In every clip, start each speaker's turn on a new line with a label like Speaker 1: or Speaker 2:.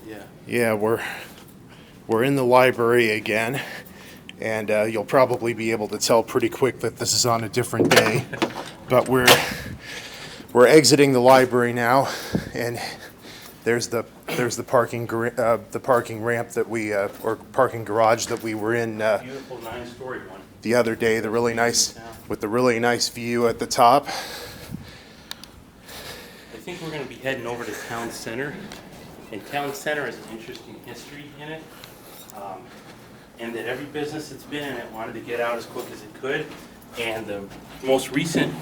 Speaker 1: Yeah.
Speaker 2: Yeah, we're in the library again, and you'll probably be able to tell pretty quick that this is on a different day. But we're exiting the library now, and there's the parking ramp that we or parking garage that we were in
Speaker 1: Beautiful 9-story one.
Speaker 2: the other day. The really nice with the really nice view at the top.
Speaker 1: I think we're going to be heading over to Town Center, and Town Center has an interesting history in it, and that every business that's been in it wanted to get out as quick as it could, and the most recent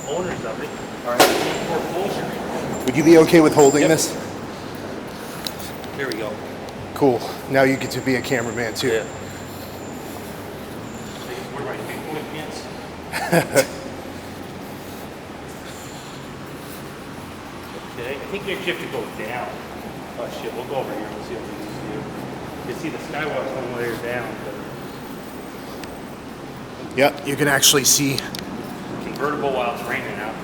Speaker 1: owners of it are in foreclosure.
Speaker 2: Would you be okay with holding
Speaker 1: Yep.
Speaker 2: this?
Speaker 1: There we go.
Speaker 2: Cool. Now you get to be a cameraman too.
Speaker 1: Yeah. I just wear my big boy pants. Okay, I think we actually have to go down. Oh shit, we'll go over here and we'll see what we can see. You can see the Skywalk one layer down, but
Speaker 2: Yep, you can actually see.
Speaker 1: convertible while it's raining out.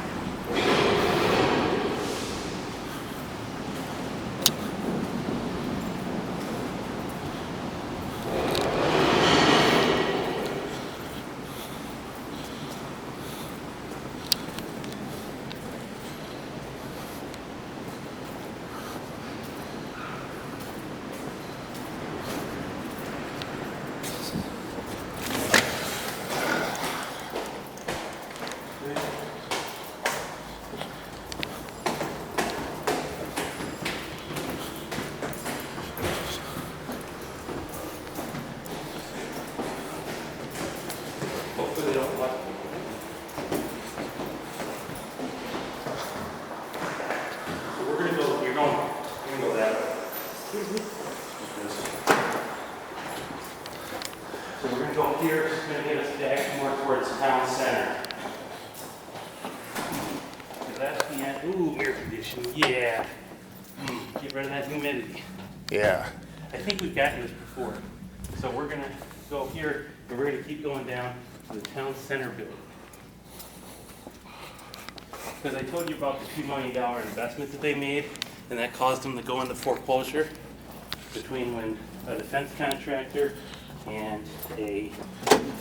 Speaker 1: Hopefully they don't let me. So we're gonna go, you're going that way. So we're gonna go up here, it's gonna get us back more towards Town Center. So that's the end, ooh, air conditioning, yeah. Get rid of that humidity.
Speaker 2: Yeah.
Speaker 1: I think we've gotten this before. So we're gonna go here, and we're gonna keep going down to the Town Center building. Because I told you about the $2 million investment that they made, and that caused them to go into foreclosure between when a defense contractor and a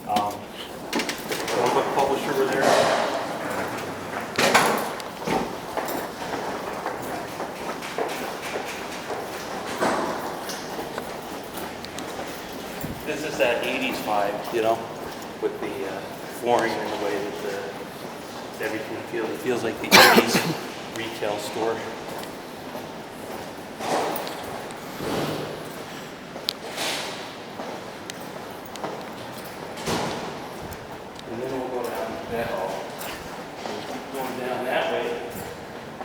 Speaker 1: comic book publisher were there. This is that 80s vibe, you know, with the flooring and the way that everything feels. It feels like the 80s retail store. And then we'll go down that hall. We'll keep going down that way,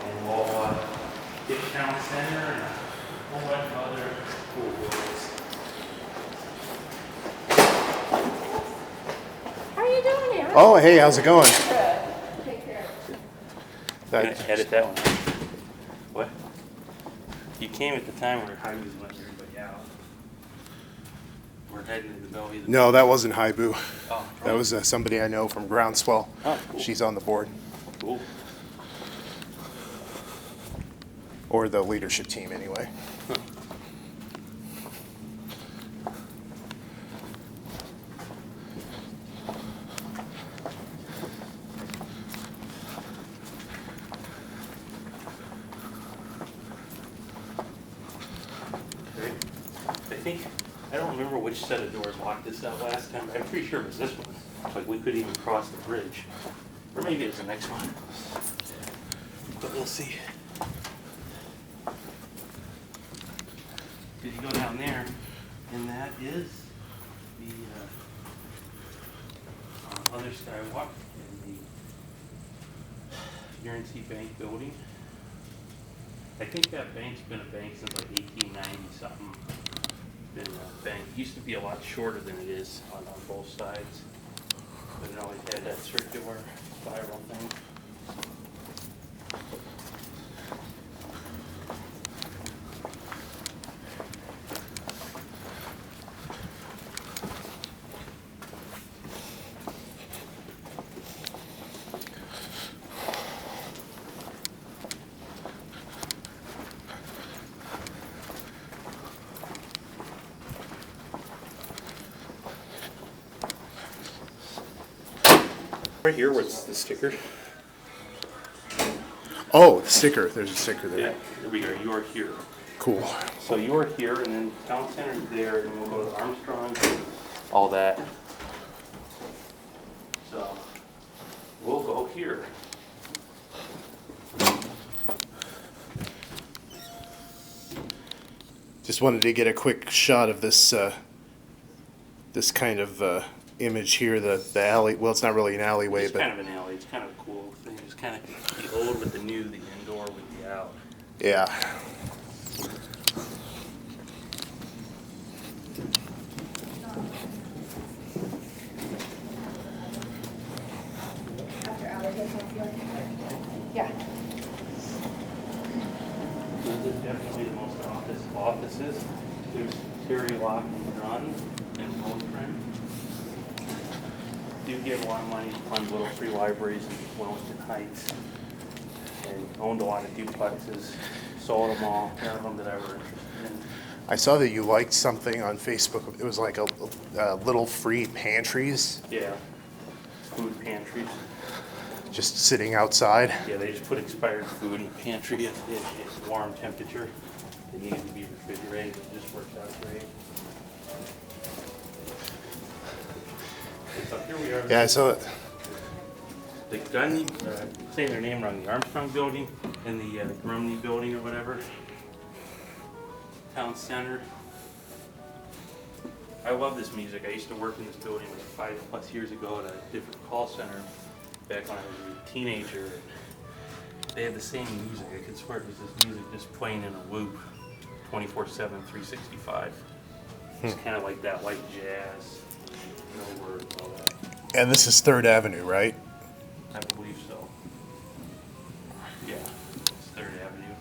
Speaker 1: and we'll get Town Center and a whole bunch of other cool buildings.
Speaker 3: How are you doing, Aaron?
Speaker 2: Oh, hey, how's it going?
Speaker 3: Good. Take care.
Speaker 1: I'm gonna edit that one. What? You came at the time where Jaime was letting everybody out. We're heading to the belly.
Speaker 2: No, that wasn't Haibu.
Speaker 1: Oh,
Speaker 2: That was somebody I know from Groundswell.
Speaker 1: Oh, cool.
Speaker 2: She's on the board.
Speaker 1: Cool.
Speaker 2: Or the leadership team, anyway.
Speaker 1: Okay. I don't remember which set of doors locked us out last time. I'm pretty sure it was this one. Like we couldn't even cross the bridge. Or maybe it was the next one. But we'll see. Because you go down there, and that is the other Skywalk in the Guarantee Bank building. I think that bank's been a bank since like 1890 something. Been a bank. Used to be a lot shorter than it is on both sides. But it always had that circular spiral thing. Right here, where's the sticker?
Speaker 2: Oh, the sticker. There's a sticker there.
Speaker 1: Yeah, there we go. You are here.
Speaker 2: Cool.
Speaker 1: So you are here, and then town center's there, and we'll go to Armstrong, all that. So we'll go here.
Speaker 2: Just wanted to get a quick shot of this this kind of image here. The alley. Well, it's not really an alleyway,
Speaker 1: It's
Speaker 2: but
Speaker 1: kind of an alley. It's kind of a cool thing. It's kind of the old with the new, the indoor with the out.
Speaker 2: yeah.
Speaker 3: After hours, I don't feel like yeah.
Speaker 1: This is definitely the most offices. There's Terry Lock and Run and Rosebud. Do give a lot of money to fund little free libraries in Wellington Heights. And owned a lot of duplexes, sold them all, none of them that I were interested in.
Speaker 2: I saw that you liked something on Facebook. It was like a little free pantries
Speaker 1: Yeah, food pantries.
Speaker 2: just sitting outside.
Speaker 1: Yeah, they just put expired food in the pantry at warm temperature. It needed to be refrigerated, it just works out great. So here we are.
Speaker 2: Yeah, I saw it.
Speaker 1: The gun, saying their name wrong, the Armstrong building and the Grumney building or whatever. Town center. I love this music. I used to work in this building like 5+ years ago at a different call center back when I was a teenager. They had the same music. I could swear it was this music just playing in a loop 24/7, 365. It's kind of like that white jazz, no words, all that.
Speaker 2: And this is 3rd Avenue, right?
Speaker 1: I believe so. Yeah, it's 3rd Avenue.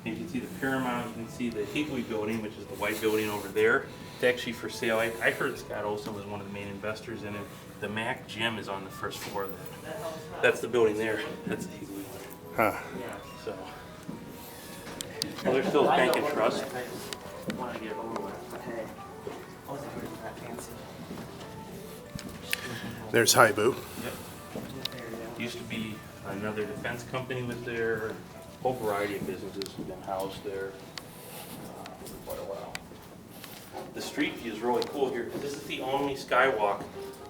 Speaker 1: You can see the Paramount, you can see the Higley building, which is the white building over there. It's actually for sale. I heard Scott Olson was one of the main investors in it. The Mac Gym is on the first floor of that. That's the building there. That's the Higley one.
Speaker 2: Huh.
Speaker 1: So, well, there's still Bank and Trust.
Speaker 4: Want to get over with. Okay. I wasn't really that fancy.
Speaker 2: There's Haibu.
Speaker 1: Yep. Used to be another defense company was there. A whole variety of businesses have been housed there for quite a while. The street view is really cool here. This is the only skywalk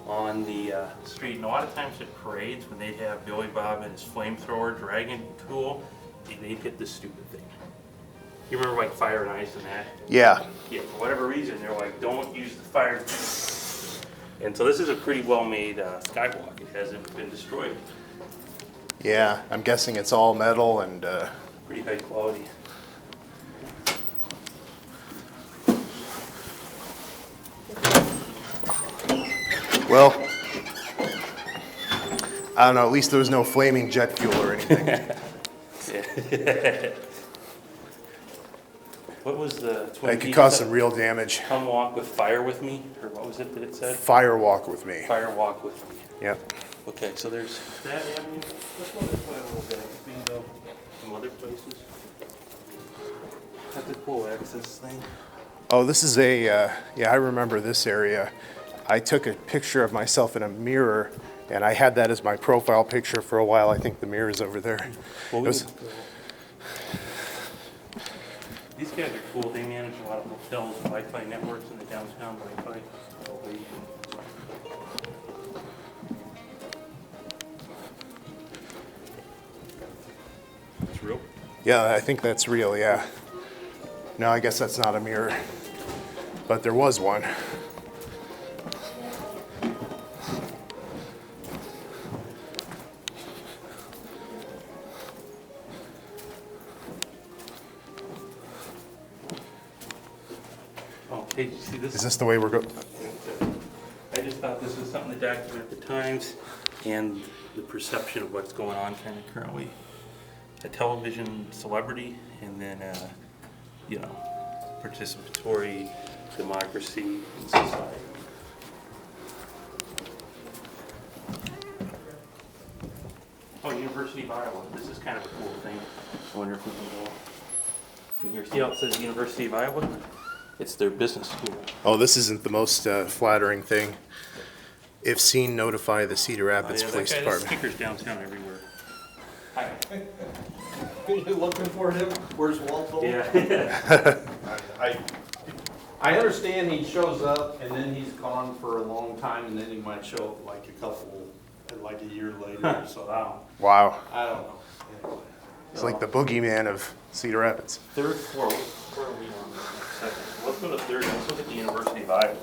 Speaker 1: on the street. And a lot of times at parades, when they'd have Billy Bob and his flamethrower dragon tool, they'd hit this stupid thing. You remember like Fire and Ice and that?
Speaker 2: Yeah.
Speaker 1: Yeah, for whatever reason, they're like, don't use the fire. And so this is a pretty well-made skywalk. It hasn't been destroyed.
Speaker 2: Yeah. I'm guessing it's all metal and.
Speaker 1: Pretty high quality.
Speaker 2: Well, I don't know. At least there was no flaming jet fuel or anything.
Speaker 1: Yeah. What was the Twin
Speaker 2: That could
Speaker 1: Peaks
Speaker 2: cause
Speaker 1: that-
Speaker 2: some real damage.
Speaker 1: Come walk with fire with me, or what was it that it said?
Speaker 2: Fire walk with me.
Speaker 1: Fire walk with me.
Speaker 2: Yep.
Speaker 1: Okay, so there's that avenue. Let's go this way a little bit. We can go some other places. That's a cool access thing.
Speaker 2: Oh, this is a, yeah, I remember this area. I took a picture of myself in a mirror, and I had that as my profile picture for a while. I think the mirror's over there.
Speaker 1: Well,
Speaker 2: It was-
Speaker 1: these guys are cool. They manage a lot of hotels, Wi-Fi networks in the downtown Wi-Fi. It's real.
Speaker 2: Yeah, I think that's real, yeah. No, I guess that's not a mirror, but there was one.
Speaker 1: Oh, hey, did you see this?
Speaker 2: Is this the way we're going?
Speaker 1: I just thought this was something to document the times and the perception of what's going on kind of currently. A television celebrity and then, you know, participatory democracy in society. Oh, University of Iowa. This is kind of a cool thing. I wonder if we can go from here. See how it says University of Iowa? It's their business school.
Speaker 2: Oh, this isn't the most flattering thing. If seen, notify the Cedar Rapids Police
Speaker 1: That guy, there's
Speaker 2: Department.
Speaker 1: stickers downtown everywhere.
Speaker 5: You looking for him? Where's Walpole?
Speaker 1: Yeah.
Speaker 5: I understand he shows up and then he's gone for a long time and then he might show up like a year later or so.
Speaker 2: Wow.
Speaker 5: I don't know. Anyway.
Speaker 2: It's like the boogeyman of Cedar Rapids.
Speaker 1: Third floor, where are we on? Second. Let's go to third, let's look at the University of Iowa.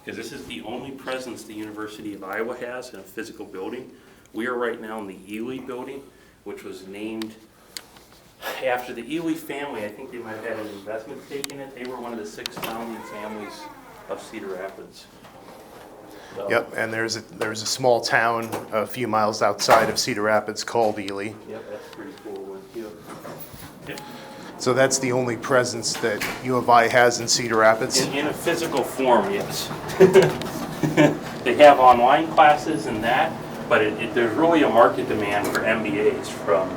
Speaker 1: Because this is the only presence the University of Iowa has in a physical building. We are right now in the Ely building, which was named after the Ely family. I think they might have had an investment stake in it. They were one of the 6 founding families of Cedar Rapids. So,
Speaker 2: Yep, and there's a small town a few miles outside of Cedar Rapids called Ely.
Speaker 1: Yep, that's a pretty cool one too. Yep.
Speaker 2: So that's the only presence that U of I has in Cedar Rapids?
Speaker 1: In a physical form, yes. They have online classes and that, but there's really a market demand for MBAs from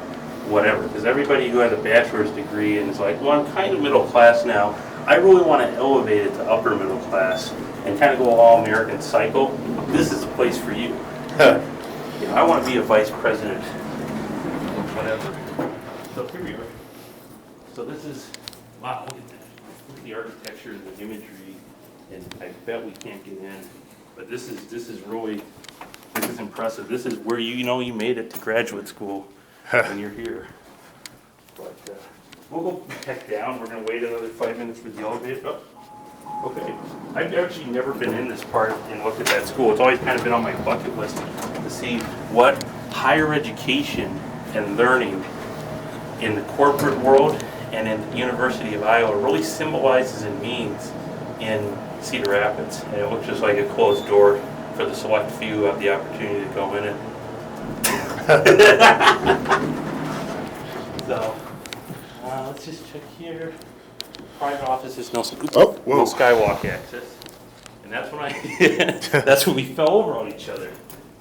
Speaker 1: whatever, because everybody who has a bachelor's degree and is like, well, I'm kind of middle class now, I really want to elevate it to upper middle class and kind of go all American cycle. This is a place for you. You know, I want to be a vice president, whatever. So here we are. So this is, wow, look at that. Look at the architecture and the imagery, and I bet we can't get in, but this is really, this is impressive. This is where you know you made it to graduate school when you're here. But we'll go back down. We're gonna wait another 5 minutes for the elevator. Oh, okay. I've actually never been in this part and looked at that school. It's always kind of been on my bucket list to see what higher education and learning in the corporate world and in the University of Iowa really symbolizes and means in Cedar Rapids. And it looks just like a closed door for the select few who have the opportunity to go in it. So, let's just check here. Private offices, no Skywalk access. And that's when that's when we fell over on each other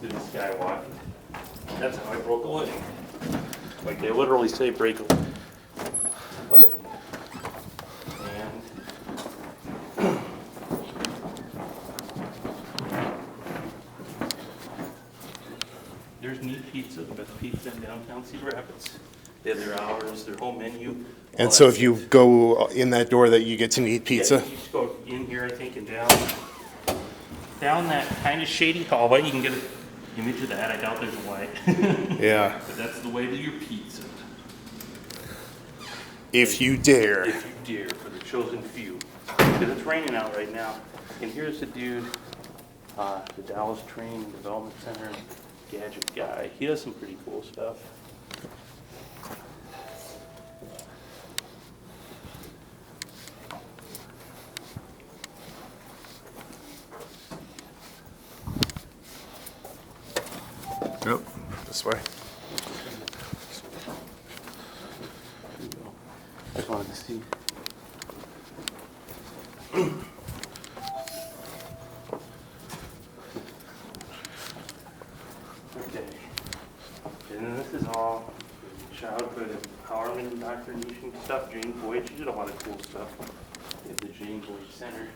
Speaker 1: through the Skywalk. That's how I broke a leg. Like they literally say break a leg. And there's Neat Pizza, the best pizza in downtown Cedar Rapids. They have their hours, their whole menu.
Speaker 2: And so if you go in that door that you get to Neat Pizza?
Speaker 1: Yeah, you just go in here, I think, and down that kind of shady hallway. You can get an image of that. I doubt there's a light.
Speaker 2: Yeah.
Speaker 1: But that's the way to your pizza.
Speaker 2: If you dare.
Speaker 1: If you dare, for the chosen few. Because it's raining out right now. And here's the dude, the Dallas Training Development Center gadget guy. He does some pretty cool stuff.
Speaker 2: Nope, this way.
Speaker 1: I just wanted to see. Okay. And then this is all childhood empowerment indoctrination stuff. Jane Boyd, she did a lot of cool stuff at the Jane Boyd Center.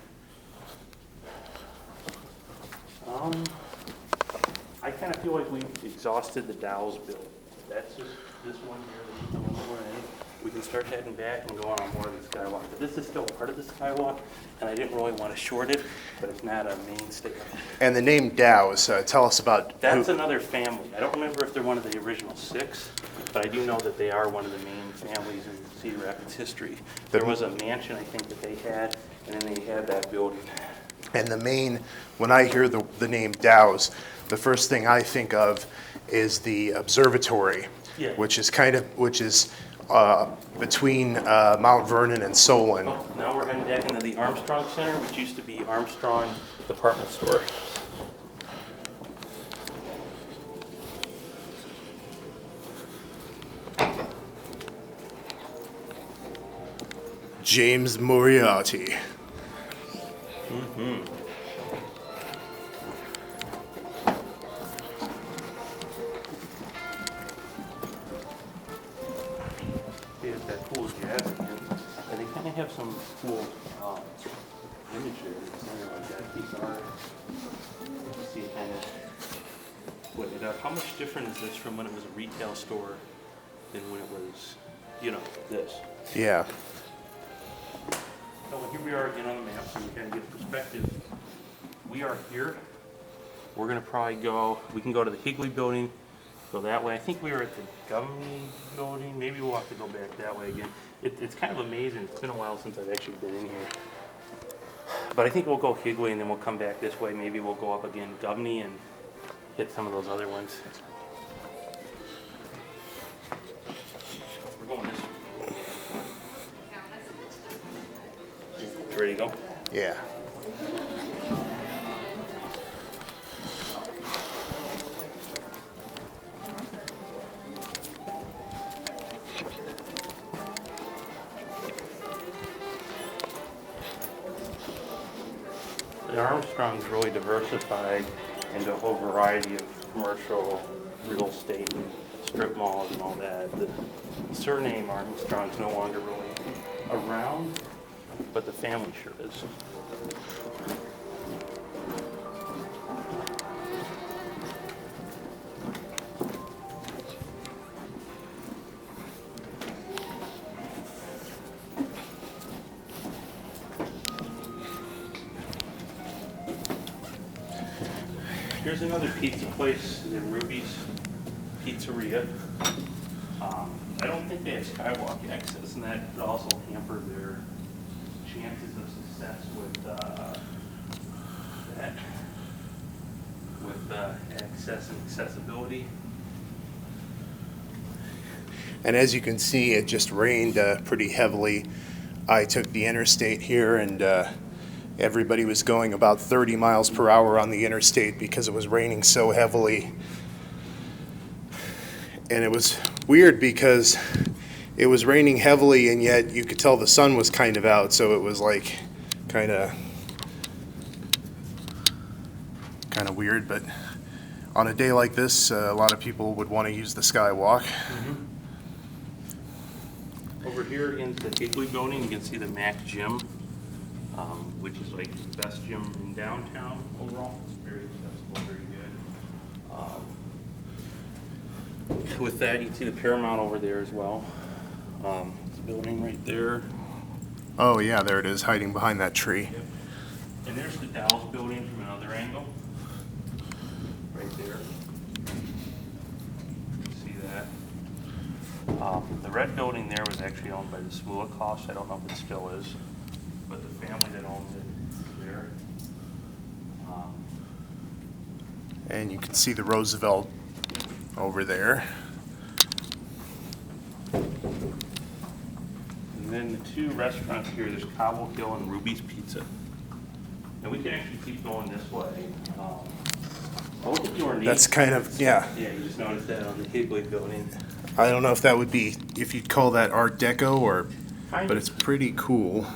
Speaker 1: I kind of feel like we've exhausted the Dow's bill. That's just this one here, the one we're in. We can start heading back and going on more of the Skywalk. But this is still part of the Skywalk, and I didn't really want to short it, but it's not a mainstay.
Speaker 2: And the name Dows, tell us about
Speaker 1: That's
Speaker 2: who.
Speaker 1: another family. I don't remember if they're one of the original 6, but I do know that they are one of the main families in Cedar Rapids history. There was a mansion, I think, that they had, and then they had that building.
Speaker 2: And the main, when I hear the name Dows, the first thing I think of is the observatory,
Speaker 1: Yeah.
Speaker 2: which is between Mount Vernon and Solon.
Speaker 1: Oh, now we're heading back into the Armstrong Center, which used to be Armstrong Department Store.
Speaker 2: James Moriarty.
Speaker 1: Mm-hmm. There's that cool jazz again. And they kind of have some cool image there, it's something like that, these are, see it kind of put it up. How much different is this from when it was a retail store than when it was, you know, this?
Speaker 2: Yeah.
Speaker 1: So here we are again on the map, so we kind of get a perspective. We are here. We're gonna probably go, we can go to the Higley building, go that way. I think we were at the Gummy building. Maybe we'll have to go back that way again. It's kind of amazing. It's been a while since I've actually been in here. But I think we'll go Higley and then we'll come back this way. Maybe we'll go up again Gumney and hit some of those other ones. We're going this way. You ready to go?
Speaker 2: Yeah.
Speaker 1: The Armstrong's really diversified into a whole variety of commercial real estate and strip malls and all that. The surname Armstrong's no longer really around, but the family sure is. Here's another pizza place in Ruby's Pizzeria. I don't think they have Skywalk access, and that could also hamper their chances of success with access and accessibility.
Speaker 2: And as you can see, it just rained pretty heavily. I took the interstate here, and everybody was going about 30 miles per hour on the interstate because it was raining so heavily. And it was weird because it was raining heavily, and yet you could tell the sun was kind of out, so it was like kind of weird. But on a day like this, a lot of people would want to use the Skywalk.
Speaker 1: Over here into the Higley building, you can see the Mac Gym, which is like the best gym in downtown overall. It's very accessible, very good. With that, you can see the Paramount over there as well. It's a building right there.
Speaker 2: Oh yeah, there it is, hiding behind that tree.
Speaker 1: Yep. And there's the Dallas building from another angle. Right there. You can see that. The red building there was actually owned by the Smulikofs. I don't know if it still is, but the family that owned it is there.
Speaker 2: And you can see the Roosevelt over there.
Speaker 1: And then the two restaurants here, there's Cobble Hill and Ruby's Pizza. And we can actually keep going this way. Look at your name.
Speaker 2: That's kind of, yeah.
Speaker 1: Yeah, you just noticed that on the Higley building.
Speaker 2: I don't know if that would be, if you'd call that Art Deco or,
Speaker 1: Kind
Speaker 2: but
Speaker 1: of.
Speaker 2: it's pretty cool.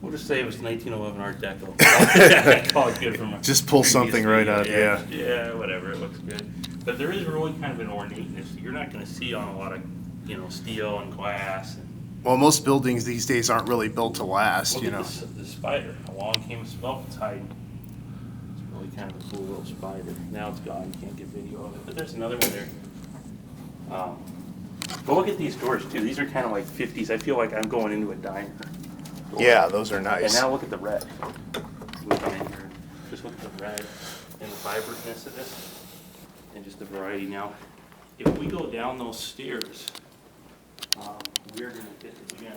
Speaker 1: We'll just say it was 1911 Art Deco. I call it good from a
Speaker 2: Just pull
Speaker 1: previous
Speaker 2: something right
Speaker 1: video.
Speaker 2: out, yeah.
Speaker 1: Yeah, whatever, it looks good. But there is really kind of an ornateness. You're not gonna see on a lot of, steel and glass. And
Speaker 2: Well, most buildings these days aren't really built to last,
Speaker 1: look
Speaker 2: you
Speaker 1: at
Speaker 2: know.
Speaker 1: the spider. Along came a smoke, it's hiding. It's really kind of a cool little spider. Now it's gone, you can't get video of it. But there's another one there. But look at these doors too. These are kind of like 50s. I feel like I'm going into a diner.
Speaker 2: Yeah, those are
Speaker 1: And
Speaker 2: nice.
Speaker 1: now look at the red. Move on in here. Just look at the red and the vibrantness of this and just the variety. Now, if we go down those stairs, we're going to hit the gym.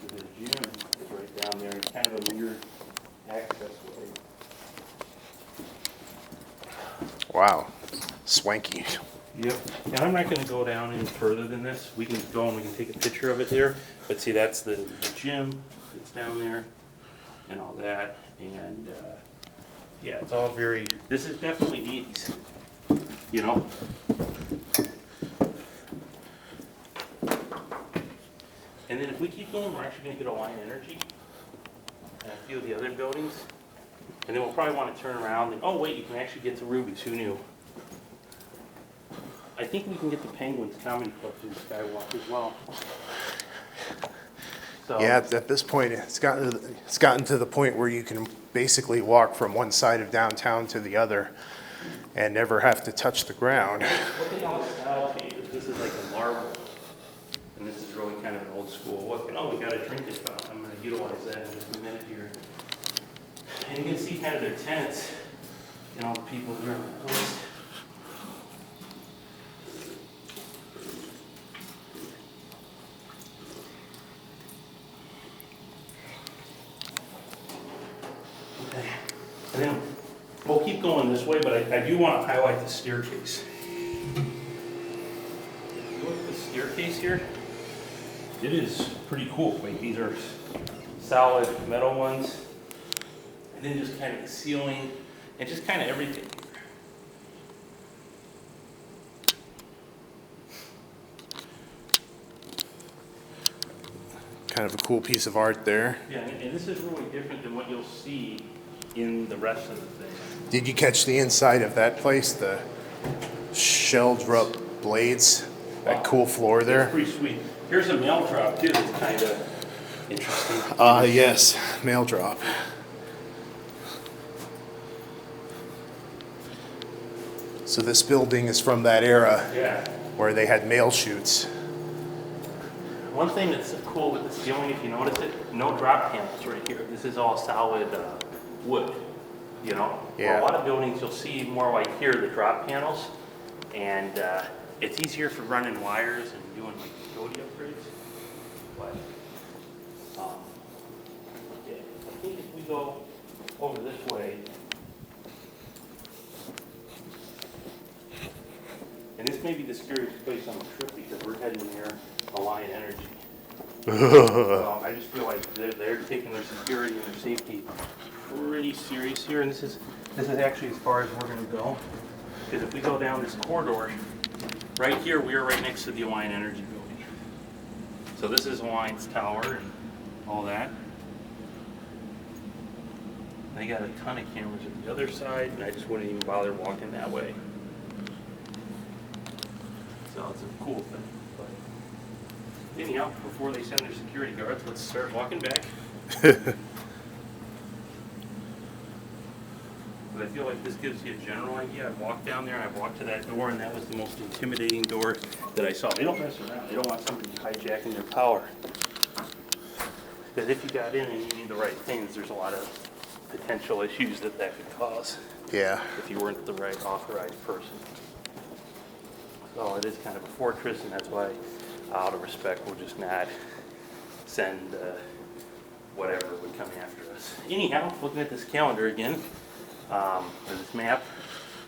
Speaker 1: The gym is right down there. It's kind of a weird access way.
Speaker 2: Wow, swanky.
Speaker 1: Yep. And I'm not going to go down any further than this. We can go and we can take a picture of it there. But see, that's the gym that's down there and all that. And yeah, it's all very, this is definitely neat, you know? And then if we keep going, we're actually going to get a line of energy and a few of the other buildings. And then we'll probably want to turn around and, oh wait, you can actually get to Ruby's, who knew? I think we can get the Penguins Comedy Club through Skywalk as well. So,
Speaker 2: Yeah, at this point, it's gotten to the point where you can basically walk from one side of downtown to the other and never have to touch the ground.
Speaker 1: what they call a style change, this is like a marble, and this is really kind of an old school look. And oh, we got a trinket fountain. I'm going to utilize that in just a minute here. And you can see kind of their tenants, you know, the people who are on the list. Okay. And then we'll keep going this way, but I do want to highlight the staircase. If you look at the staircase here, it is pretty cool. Like, these are solid metal ones. And then just kind of the ceiling and just kind of everything.
Speaker 2: Kind of a cool piece of art there.
Speaker 1: Yeah, and this is really different than what you'll see in the rest of the thing.
Speaker 2: Did you catch the inside of that place? The shelled up blades? That cool floor
Speaker 1: It's
Speaker 2: there?
Speaker 1: pretty sweet. Here's a mail drop too that's kind of interesting.
Speaker 2: Yes, mail drop. So this building is from that era
Speaker 1: Yeah.
Speaker 2: where they had mail chutes.
Speaker 1: One thing that's cool with the ceiling, if you notice it, no drop panels right here. This is all solid wood, you know?
Speaker 2: Yeah.
Speaker 1: For a lot of buildings, you'll see more like here, the drop panels. And it's easier for running wires and doing like utility upgrades. But, yeah, I think if we go over this way, and this may be the scariest place on the trip because we're heading near Alliant Energy. So I just feel like they're taking their security and their safety pretty serious here, and this is actually as far as we're going to go. Because if we go down this corridor, right here we are right next to the Alliant Energy building. So this is Alliant's tower and all that. They got a ton of cameras at the other side, and I just wouldn't even bother walking that way. So it's a cool thing. But anyhow, before they send their security guards, let's start walking back. But I feel like this gives you a general idea. I walked down there and I walked to that door, and that was the most intimidating door that I saw. They don't mess around. They don't want somebody hijacking their power. Because if you got in and you need the right things, there's a lot of potential issues that could cause
Speaker 2: Yeah.
Speaker 1: if you weren't the right authorized person. So it is kind of a fortress, and that's why, out of respect, we'll just not send whatever would come after us. Anyhow, looking at this calendar again, or this map,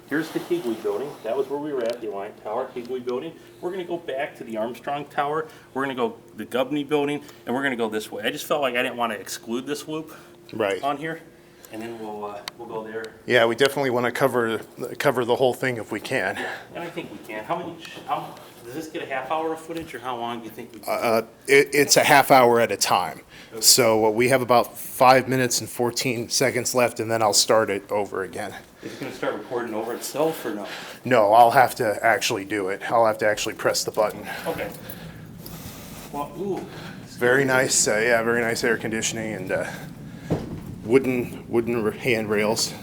Speaker 1: here's the Higley building. That was where we were at, the Alliant Tower, Higley building. We're going to go back to the Armstrong Tower. We're going to go the Gubney building, and we're going to go this way. I just felt like I didn't want to exclude this loop
Speaker 2: Right.
Speaker 1: on here, and then we'll go there.
Speaker 2: Yeah, we definitely want to cover the whole thing if we can.
Speaker 1: And I think we can. How does this get a half hour of footage, or how long do you think we
Speaker 2: It's a half hour at a time. So we have about 5 minutes and 14 seconds left, and then I'll start it over again.
Speaker 1: Is it going to start recording over itself or no?
Speaker 2: No, I'll have to actually do it. I'll have to actually press the button.
Speaker 1: Okay. Well, ooh.
Speaker 2: Very nice, yeah, very nice air conditioning and wooden handrails.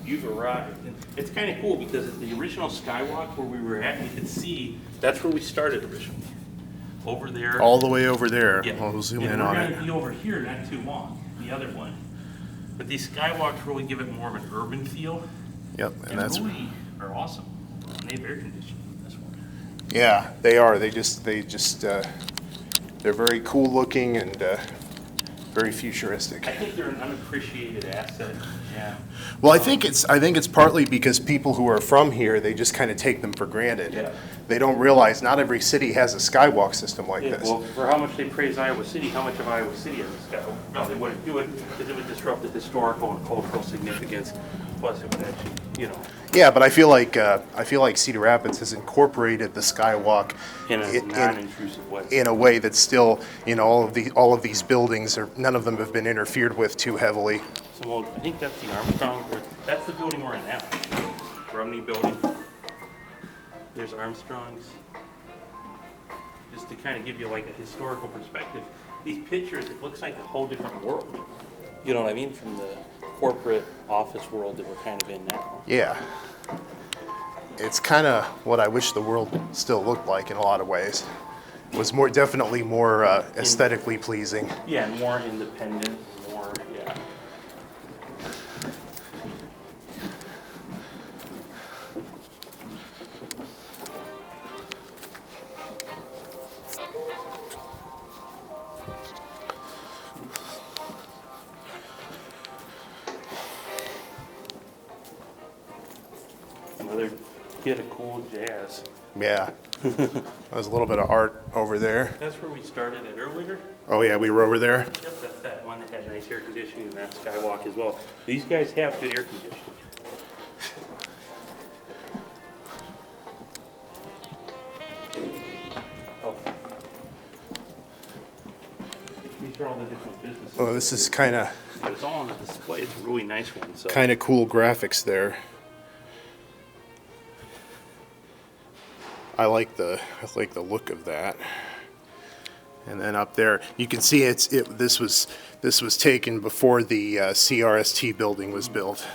Speaker 1: You've arrived. And it's kind of cool because at the original Skywalk where we were at, you could see that's where we started originally. Over there.
Speaker 2: All the way over there.
Speaker 1: Yeah.
Speaker 2: I'll zoom
Speaker 1: And
Speaker 2: in
Speaker 1: we're
Speaker 2: on
Speaker 1: going to
Speaker 2: it.
Speaker 1: be over here not too long, the other one. But these Skywalks really give it more of an urban feel.
Speaker 2: Yep, and that's
Speaker 1: really are awesome. And they have air conditioning in this one.
Speaker 2: yeah, they are. They just they're very cool looking and very futuristic.
Speaker 1: I think they're an unappreciated asset. Yeah.
Speaker 2: Well, I think it's partly because people who are from here, they just kind of take them for granted.
Speaker 1: Yeah.
Speaker 2: They don't realize not every city has a skywalk system like
Speaker 1: Yeah,
Speaker 2: this.
Speaker 1: well, for how much they praise Iowa City, how much of Iowa City has this guy? No, they wouldn't do it because it would disrupt the historical and cultural significance. Plus, it would actually, you know,
Speaker 2: Yeah, but I feel like Cedar Rapids has incorporated the skywalk
Speaker 1: in a non-intrusive way.
Speaker 2: in a way that's still, all of these buildings are none of them have been interfered with too heavily.
Speaker 1: So, well, I think that's the Armstrong. That's the building we're in now. Romney building. There's Armstrong's. Just just to kind of give you like a historical perspective, these pictures, it looks like a whole different world. You know what I mean? From the corporate office world that we're kind of in now.
Speaker 2: Yeah. It's kind of what I wish the world still looked like in a lot of ways. It was definitely more aesthetically pleasing.
Speaker 1: Yeah, and more independent, more, yeah. Another kid of cool jazz.
Speaker 2: Yeah. There's a little bit of art over there.
Speaker 1: That's where we started it earlier.
Speaker 2: Oh yeah, we were over there.
Speaker 1: Yep, that's that one that had nice air conditioning, and that's Skywalk as well. These guys have good air conditioning. Oh. These are all the different businesses.
Speaker 2: Oh, this is kind of
Speaker 1: But it's all on the display. It's a really nice one. So
Speaker 2: cool graphics there. I like the look of that. And then up there, you can see this was taken before the CRST building was built.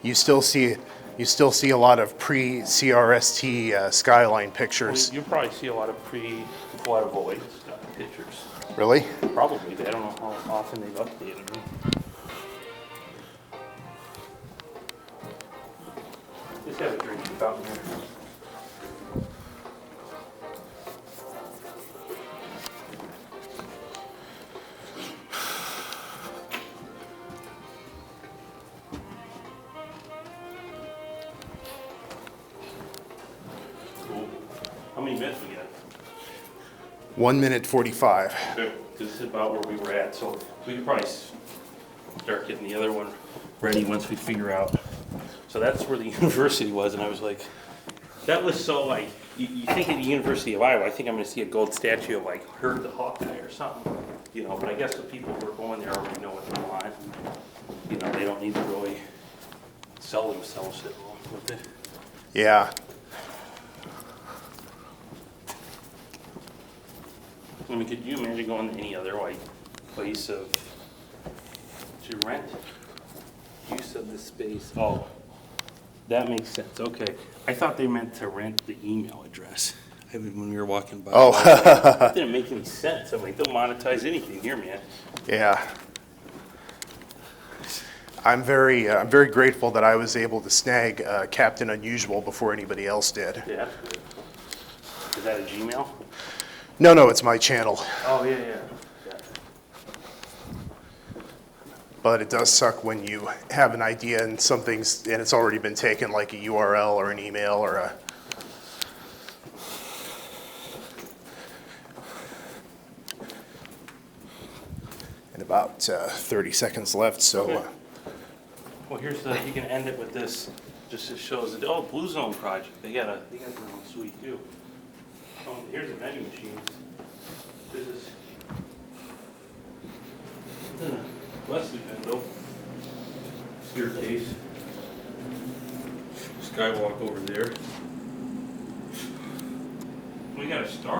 Speaker 2: You still see a lot of pre-CRST skyline pictures.
Speaker 1: you'll probably see a lot of Flatavoid pictures.
Speaker 2: Really?
Speaker 1: Probably. I don't know how often they've updated them. Just have a drink fountain here. Cool. How many minutes we got?
Speaker 2: 1 minute 45.
Speaker 1: Good. This is about where we were at, so we could probably start getting the other one ready once we figure out. So that's where the university was, and I was like, that was so like, you think of the University of Iowa, I think I'm gonna see a gold statue of like Herb the Hawkeye or something, you know, but I guess the people who are going there already know what they want. You know, they don't need to really sell themselves with it.
Speaker 2: Yeah.
Speaker 1: I mean, could you imagine going to any other like place to rent? Use of the space. Oh, that makes sense. Okay, I thought they meant to rent the email address. I mean, when we were walking by,
Speaker 2: Oh.
Speaker 1: that didn't make any sense. I'm like, they'll monetize anything here, man.
Speaker 2: Yeah. I'm very grateful that I was able to snag Captain Unusual before anybody else did.
Speaker 1: Yeah, that's good. Is that a Gmail?
Speaker 2: No, it's my channel.
Speaker 1: Oh yeah, yeah.
Speaker 2: But it does suck when you have an idea and it's already been taken, like a URL or an email or a. And about 30 seconds left, so.
Speaker 1: Okay. Well, you can end it with this. Just it shows it. Oh, Blue Zone project. They got their own suite too. Oh, here's the vending machines. This is Leslie window. Staircase. Skywalk over there. We got a star.